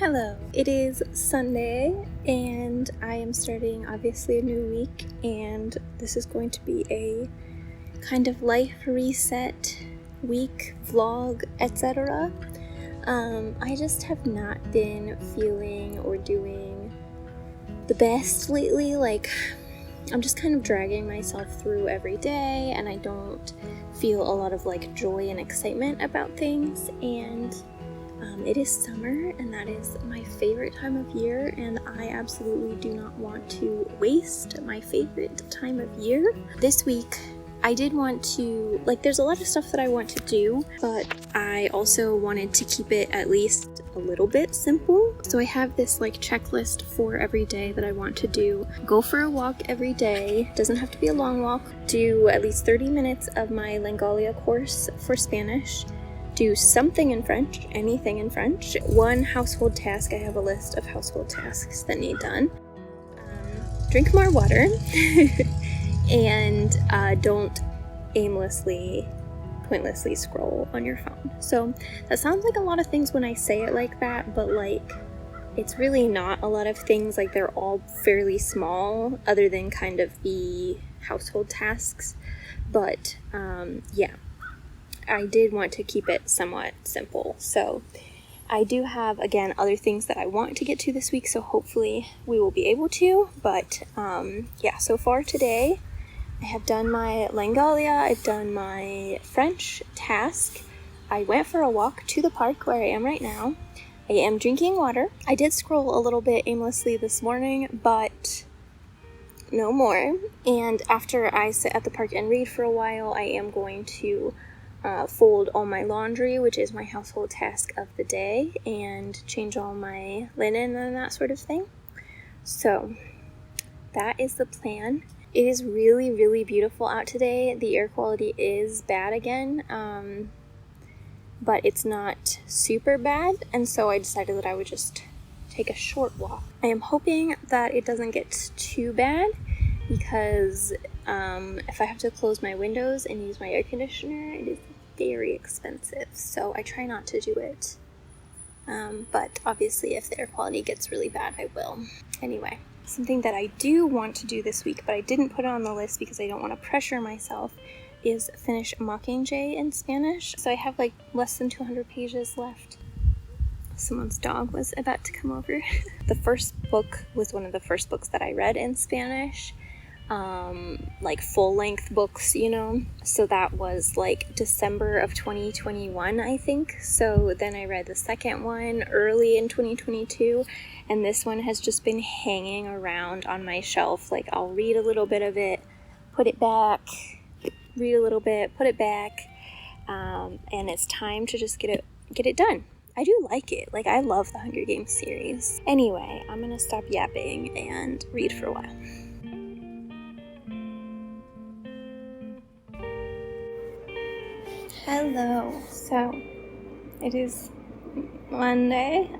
Hello. It is Sunday and I am starting obviously a new week, and this is going to be a kind of life reset week, vlog, etc. I just have not been feeling or doing the best lately. I'm just kind of dragging myself through every day, and I don't feel a lot of joy and excitement about things. And it is summer, and that is my favorite time of year, and I absolutely do not want to waste my favorite time of year. This week, I did want to, there's a lot of stuff that I want to do, but I also wanted to keep it at least a little bit simple. So I have this checklist for every day that I want to do. Go for a walk every day. Doesn't have to be a long walk. Do at least 30 minutes of my Langalia course for Spanish. Do something in French, anything in French. One household task. I have a list of household tasks that need done. Drink more water. And don't aimlessly, pointlessly scroll on your phone. So that sounds like a lot of things when I say it like that, but it's really not a lot of things. They're all fairly small, other than kind of the household tasks. But yeah, I did want to keep it somewhat simple. So I do have, again, other things that I want to get to this week, so hopefully we will be able to. But yeah, so far today, I have done my Langalia, I've done my French task. I went for a walk to the park where I am right now. I am drinking water. I did scroll a little bit aimlessly this morning, but no more. And after I sit at the park and read for a while, I am going to fold all my laundry, which is my household task of the day, and change all my linen and that sort of thing. So that is the plan. It is really, really beautiful out today. The air quality is bad again, but it's not super bad, and so I decided that I would just take a short walk. I am hoping that it doesn't get too bad, because if I have to close my windows and use my air conditioner, it is very expensive, so I try not to do it. But obviously if the air quality gets really bad, I will. Anyway, something that I do want to do this week, but I didn't put it on the list because I don't want to pressure myself, is finish Mockingjay in Spanish. So I have less than 200 pages left. Someone's dog was about to come over. The first book was one of the first books that I read in Spanish. Full-length books, so that was December of 2021, I think. So then I read the second one early in 2022, and this one has just been hanging around on my shelf. I'll read a little bit of it, put it back, read a little bit, put it back, and it's time to just get it done. I do like it. I love the Hunger Games series. Anyway, I'm gonna stop yapping and read for a while. Hello. So, it is Monday,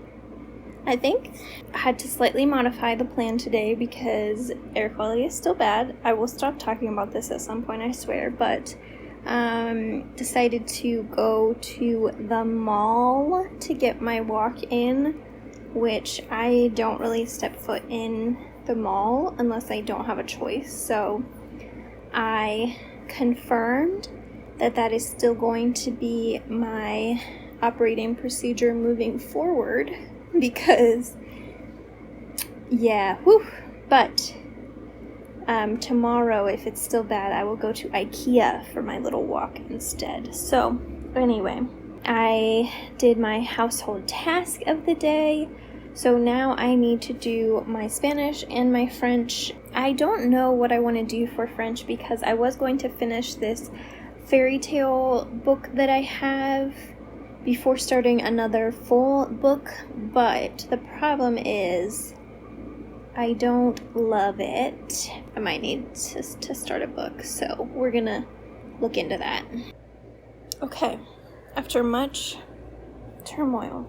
I think. I had to slightly modify the plan today because air quality is still bad. I will stop talking about this at some point, I swear, but decided to go to the mall to get my walk in, which I don't really step foot in the mall unless I don't have a choice. So I confirmed that is still going to be my operating procedure moving forward, because but tomorrow, if it's still bad, I will go to IKEA for my little walk instead. So anyway, I did my household task of the day, so now I need to do my Spanish and my French. I don't know what I want to do for French, because I was going to finish this fairy tale book that I have before starting another full book, but the problem is I don't love it. I might need to start a book, so we're gonna look into that. Okay, after much turmoil,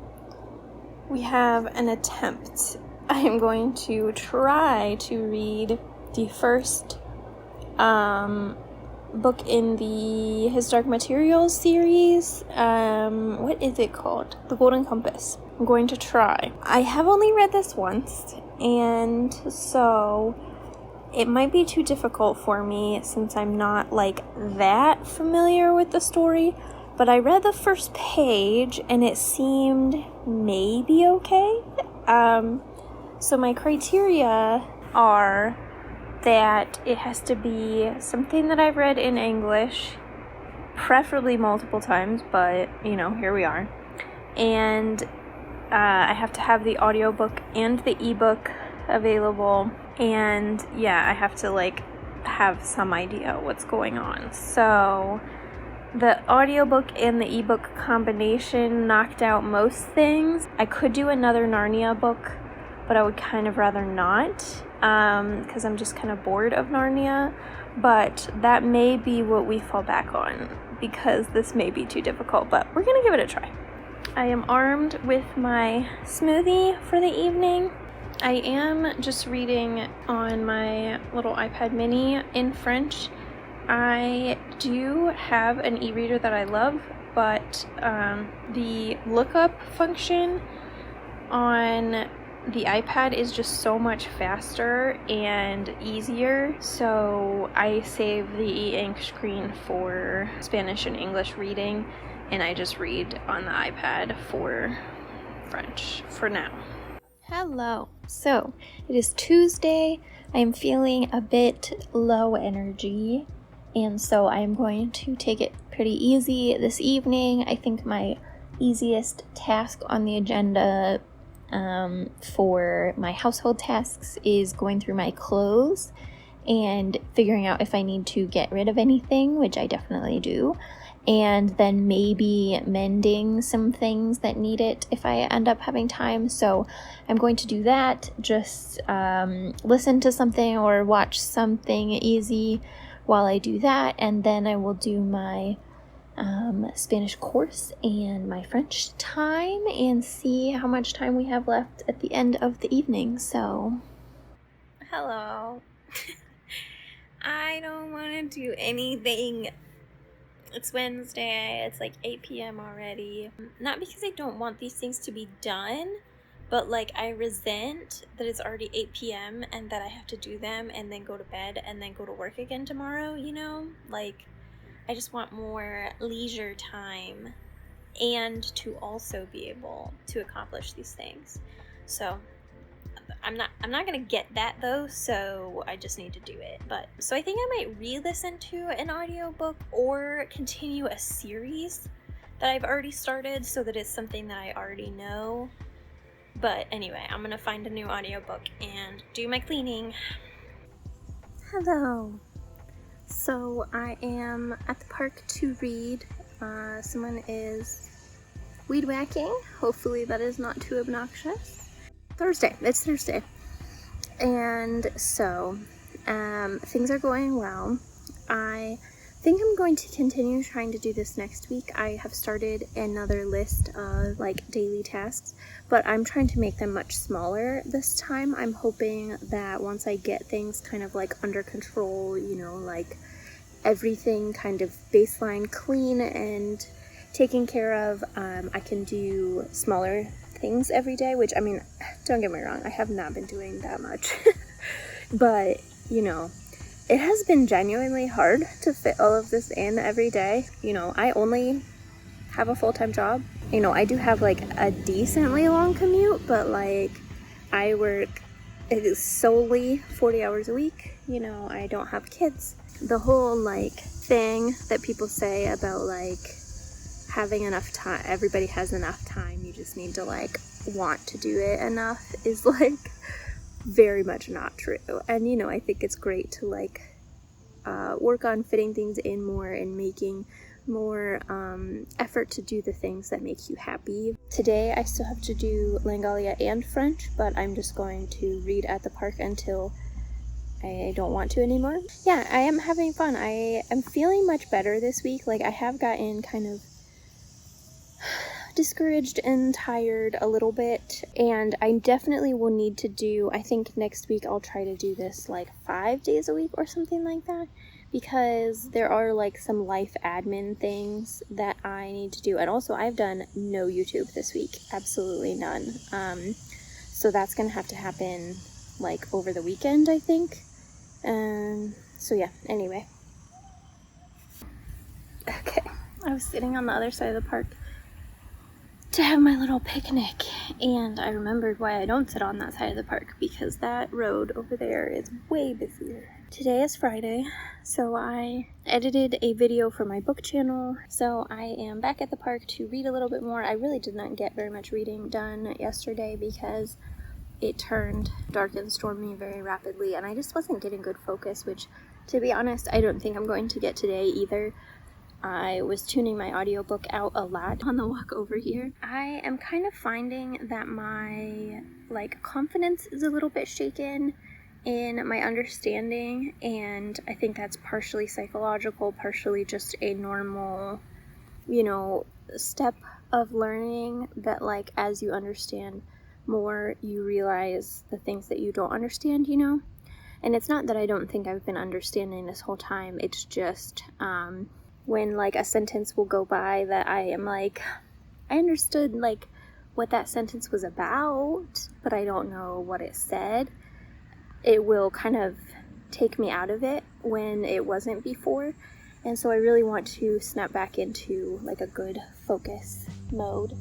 we have an attempt. I am going to try to read the first book in the His Dark Materials series. What is it called? The Golden Compass. I'm going to try. I have only read this once, and so it might be too difficult for me since I'm not like that familiar with the story, but I read the first page and it seemed maybe okay. So my criteria are that it has to be something that I've read in English, preferably multiple times, but here we are. And I have to have the audiobook and the ebook available, and I have to like have some idea what's going on. So the audiobook and the ebook combination knocked out most things. I could do another Narnia book, but I would kind of rather not, because I'm just kind of bored of Narnia. But that may be what we fall back on, because this may be too difficult, but we're gonna give it a try. I am armed with my smoothie for the evening. I am just reading on my little iPad mini in French. I do have an e-reader that I love, but the lookup function on the iPad is just so much faster and easier, so I save the e-ink screen for Spanish and English reading, and I just read on the iPad for French for now. Hello. So, it is Tuesday. I am feeling a bit low energy, and so I am going to take it pretty easy this evening. I think my easiest task on the agenda for my household tasks is going through my clothes and figuring out if I need to get rid of anything, which I definitely do, and then maybe mending some things that need it if I end up having time. So I'm going to do that, just listen to something or watch something easy while I do that, and then I will do my Spanish course and my French time and see how much time we have left at the end of the evening. So, hello. I don't want to do anything. It's Wednesday. It's like 8 p.m. already. Not because I don't want these things to be done, but like I resent that it's already 8 p.m. and that I have to do them and then go to bed and then go to work again tomorrow, Like, I just want more leisure time and to also be able to accomplish these things. So I'm not gonna get that though, so I just need to do it. But so I think I might re-listen to an audiobook or continue a series that I've already started so that it's something that I already know. But anyway, I'm gonna find a new audiobook and do my cleaning. Hello. So I am at the park to read. Someone is weed whacking. Hopefully that is not too obnoxious. It's Thursday. And so things are going well. I think I'm going to continue trying to do this next week. I have started another list of like daily tasks, but I'm trying to make them much smaller this time. I'm hoping that once I get things kind of like under control, like everything kind of baseline clean and taken care of, I can do smaller things every day, which, I mean, don't get me wrong, I have not been doing that much. But, it has been genuinely hard to fit all of this in every day. I only have a full-time job. I do have like a decently long commute, but like I work, it is solely 40 hours a week. I don't have kids. The whole like thing that people say about like having enough time, everybody has enough time, you just need to like want to do it enough, is like very much not true. And I think it's great to like work on fitting things in more and making more effort to do the things that make you happy. Today I still have to do Langalia and French, but I'm just going to read at the park until I don't want to anymore. Yeah, I am having fun. I am feeling much better this week. Like, I have gotten kind of discouraged and tired a little bit, and I definitely will need to do, I think next week I'll try to do this like 5 days a week or something like that, because there are like some life admin things that I need to do. And also I've done no YouTube this week, absolutely none. So that's gonna have to happen like over the weekend, I think. So yeah, anyway. Okay, I was sitting on the other side of the park to have my little picnic, and I remembered why I don't sit on that side of the park, because that road over there is way busier. Today is Friday, so I edited a video for my book channel, so I am back at the park to read a little bit more. I really did not get very much reading done yesterday because it turned dark and stormy very rapidly, and I just wasn't getting good focus, which, to be honest, I don't think I'm going to get today either. I was tuning my audiobook out a lot on the walk over here. I am kind of finding that my confidence is a little bit shaken in my understanding, and I think that's partially psychological, partially just a normal, step of learning that as you understand more, you realize the things that you don't understand, And it's not that I don't think I've been understanding this whole time, it's just, when a sentence will go by that I am I understood what that sentence was about, but I don't know what it said. It will kind of take me out of it when it wasn't before. And so I really want to snap back into a good focus mode.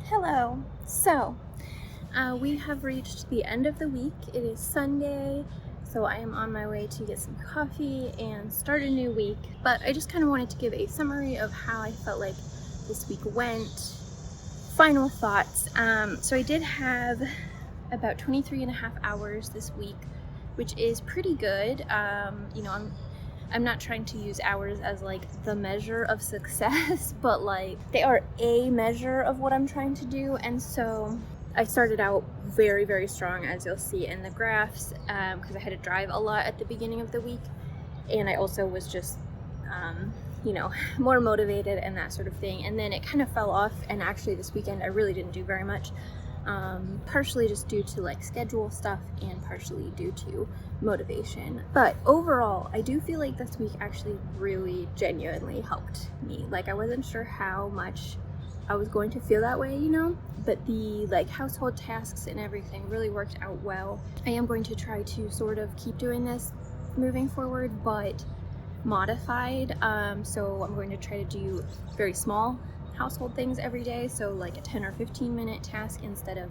Hello. So, we have reached the end of the week. It is Sunday, so I am on my way to get some coffee and start a new week. But I just kind of wanted to give a summary of how I felt like this week went. Final thoughts. So I did have about 23 and a half hours this week, which is pretty good. I'm not trying to use hours as the measure of success, but they are a measure of what I'm trying to do. And so I started out very, very strong, as you'll see in the graphs, because I had to drive a lot at the beginning of the week, and I also was just more motivated and that sort of thing. And then it kind of fell off, and actually this weekend I really didn't do very much. Partially just due to schedule stuff and partially due to motivation. But overall, I do feel like this week actually really genuinely helped me. I wasn't sure how much I was going to feel that way, but the household tasks and everything really worked out well. I am going to try to sort of keep doing this moving forward, but modified. So I'm going to try to do very small household things every day, so a 10 or 15 minute task instead of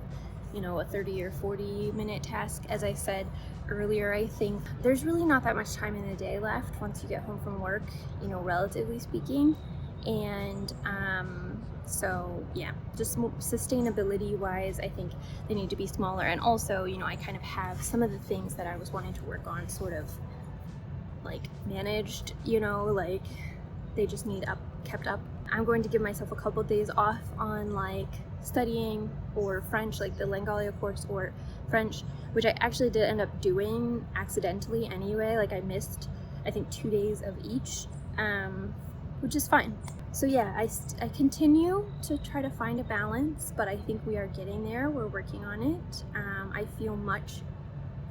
a 30 or 40 minute task. As I said earlier, I think there's really not that much time in the day left once you get home from work, relatively speaking. And so yeah, just sustainability wise, I think they need to be smaller. And also, I kind of have some of the things that I was wanting to work on sort of managed, they just need kept up. I'm going to give myself a couple of days off on studying or French, the Langalia course or French, which I actually did end up doing accidentally anyway. I missed, I think, 2 days of each, which is fine. So yeah, I continue to try to find a balance, but I think we are getting there. We're working on it. I feel much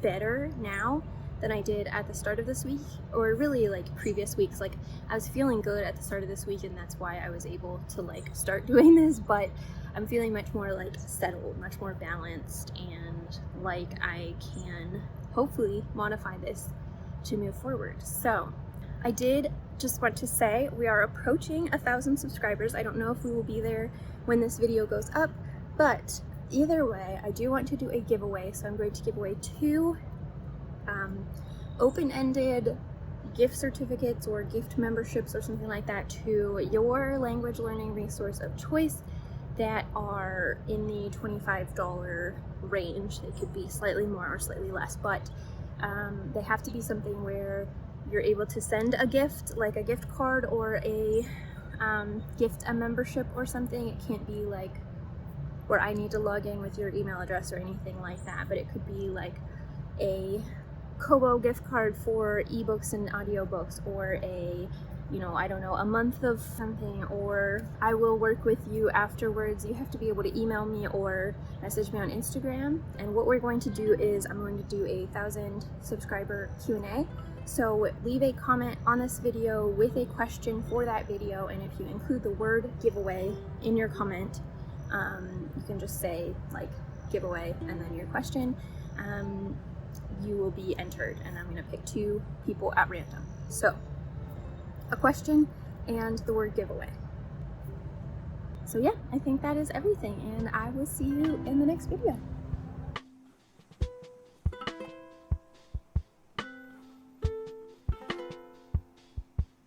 better now than I did at the start of this week, or really previous weeks. I was feeling good at the start of this week, and that's why I was able to start doing this, but I'm feeling much more settled, much more balanced, and I can hopefully modify this to move forward. So I did just want to say we are approaching 1,000 subscribers. I don't know if we will be there when this video goes up, but either way, I do want to do a giveaway. So I'm going to give away 2 open-ended gift certificates or gift memberships or something like that to your language learning resource of choice that are in the $25 range. They could be slightly more or slightly less, but They have to be something where you're able to send a gift, like a gift card or a gift a membership or something. It can't be like where I need to log in with your email address or anything like that, but it could be like a Kobo gift card for ebooks and audiobooks, or a, you know, I don't know, a month of something, or I will work with you afterwards. You have to be able to email me or message me on Instagram. And what we're going to do is I'm going to do a 1,000 subscriber Q&A. So leave a comment on this video with a question for that video, and if you include the word giveaway in your comment, you can just say like giveaway and then your question. You will be entered, and I'm going to pick 2 people at random. So a question and the word giveaway. So yeah, I think that is everything, and I will see you in the next video.